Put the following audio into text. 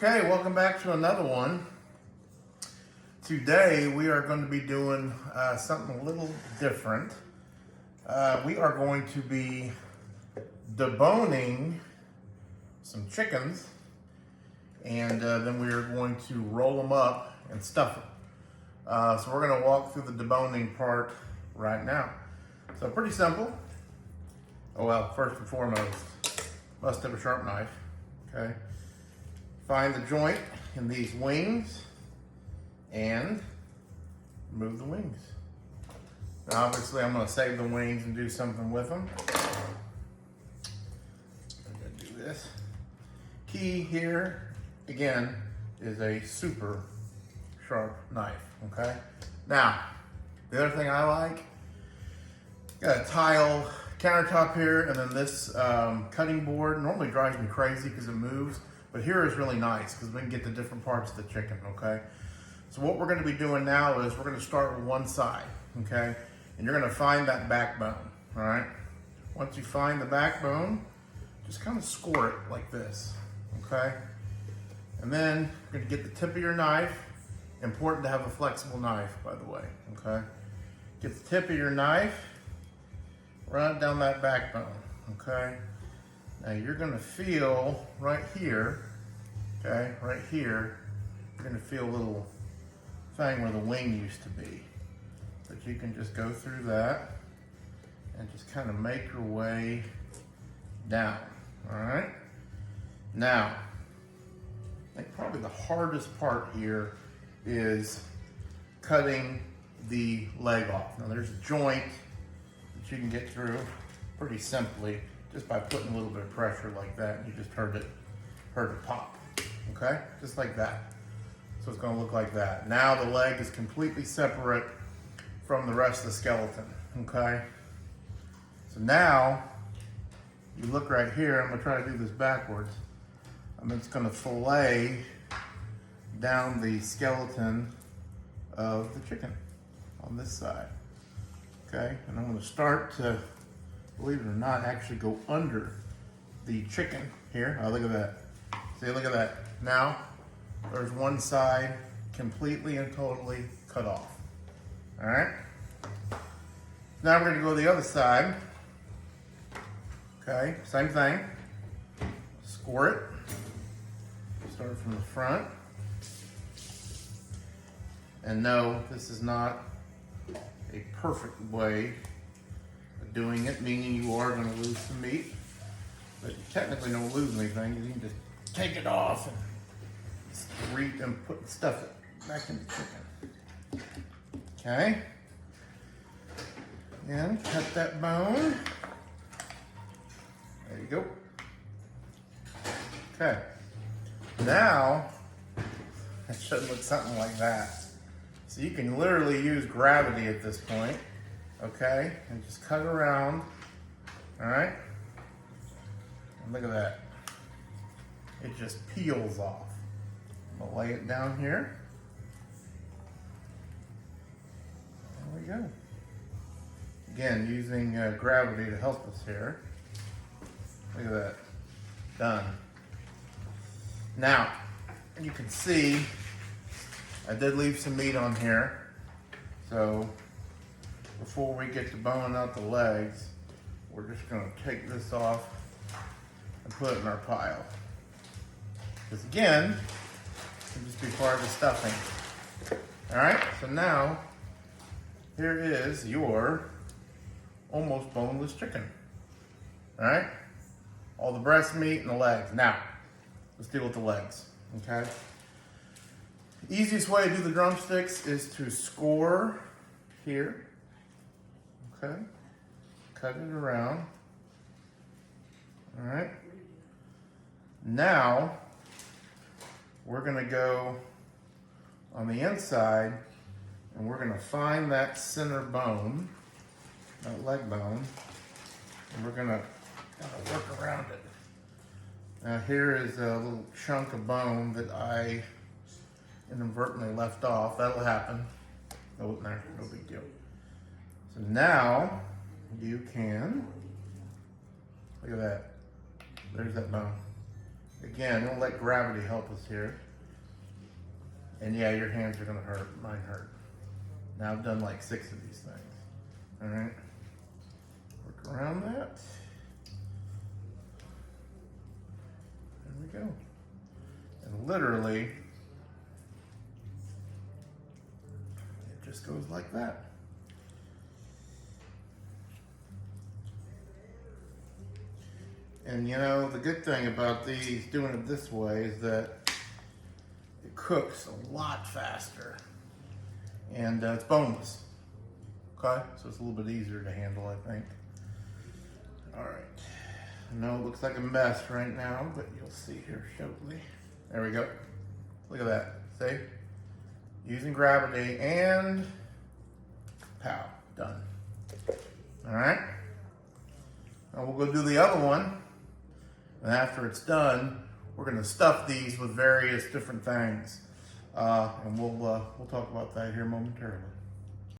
Okay, welcome back to another one. Today we are going to be doing something a little different. We are going to be deboning some chickens, and then we are going to roll them up and stuff them. So we're going to walk through the deboning part right now. So pretty simple. Oh well, first and foremost, must have a sharp knife. Okay. Find the joint in these wings and remove the wings. Now obviously I'm going to save the wings and do something with them. I'm going to do this. Key here, again, is a super sharp knife, okay? Now, the other thing I like, got a tile countertop here, and then this cutting board normally drives me crazy because it moves. But here is really nice because we can get the different parts of the chicken, okay? So what we're gonna be doing now is we're gonna start with one side, okay? And you're gonna find that backbone, all right? Once you find the backbone, just kind of score it like this, okay? And then you're gonna get the tip of your knife. Important to have a flexible knife, by the way, okay? Get the tip of your knife, run it down that backbone, okay? Now you're gonna feel right here, okay, right here, you're gonna feel a little thing where the wing used to be. But you can just go through that and just kind of make your way down, all right? Now, I think probably the hardest part here is cutting the leg off. Now there's a joint that you can get through pretty simply, just by putting a little bit of pressure like that. You just heard it pop, okay? Just like that. So it's gonna look like that. Now the leg is completely separate from the rest of the skeleton, okay? So now, you look right here, I'm gonna try to do this backwards. I'm just gonna fillet down the skeleton of the chicken on this side, okay? And I'm gonna start to, believe it or not, actually go under the chicken here. Oh, look at that. See, look at that. Now, there's one side completely and totally cut off. All right? Now we're gonna go to the other side. Okay, same thing. Score it. Start from the front. And no, this is not a perfect way doing it, meaning you are going to lose some meat, but you technically don't lose anything. You can just take it off and put stuff back in the chicken. Okay, and cut that bone. There you go. Okay, now it should look something like that. So you can literally use gravity at this point. Okay, and just cut it around, all right? And look at that. It just peels off. I'm gonna lay it down here. There we go. Again, using gravity to help us here. Look at that, done. Now, you can see I did leave some meat on here, so before we get to boning out the legs, we're just gonna take this off and put it in our pile. Because again, it can just be part of the stuffing. All right, so now, here is your almost boneless chicken. All right, all the breast meat and the legs. Now, let's deal with the legs, okay? The easiest way to do the drumsticks is to score here. Okay, cut it around. All right. Now, we're gonna go on the inside and we're gonna find that center bone, that leg bone, and we're gonna work around it. Now here is a little chunk of bone that I inadvertently left off. That'll happen. No big deal. So now you can, look at that, there's that bone. Again, don't let gravity help us here. And yeah, your hands are gonna hurt. Mine hurt. Now I've done like 6 of these things. All right, work around that. There we go. And literally, it just goes like that. And you know, the good thing about these, doing it this way, is that it cooks a lot faster. And it's boneless. Okay? So it's a little bit easier to handle, I think. All right. I know it looks like a mess right now, but you'll see here shortly. There we go. Look at that. See? Using gravity and pow. Done. All right? Now we'll go do the other one. And after it's done, we're going to stuff these with various different things. And we'll talk about that here momentarily.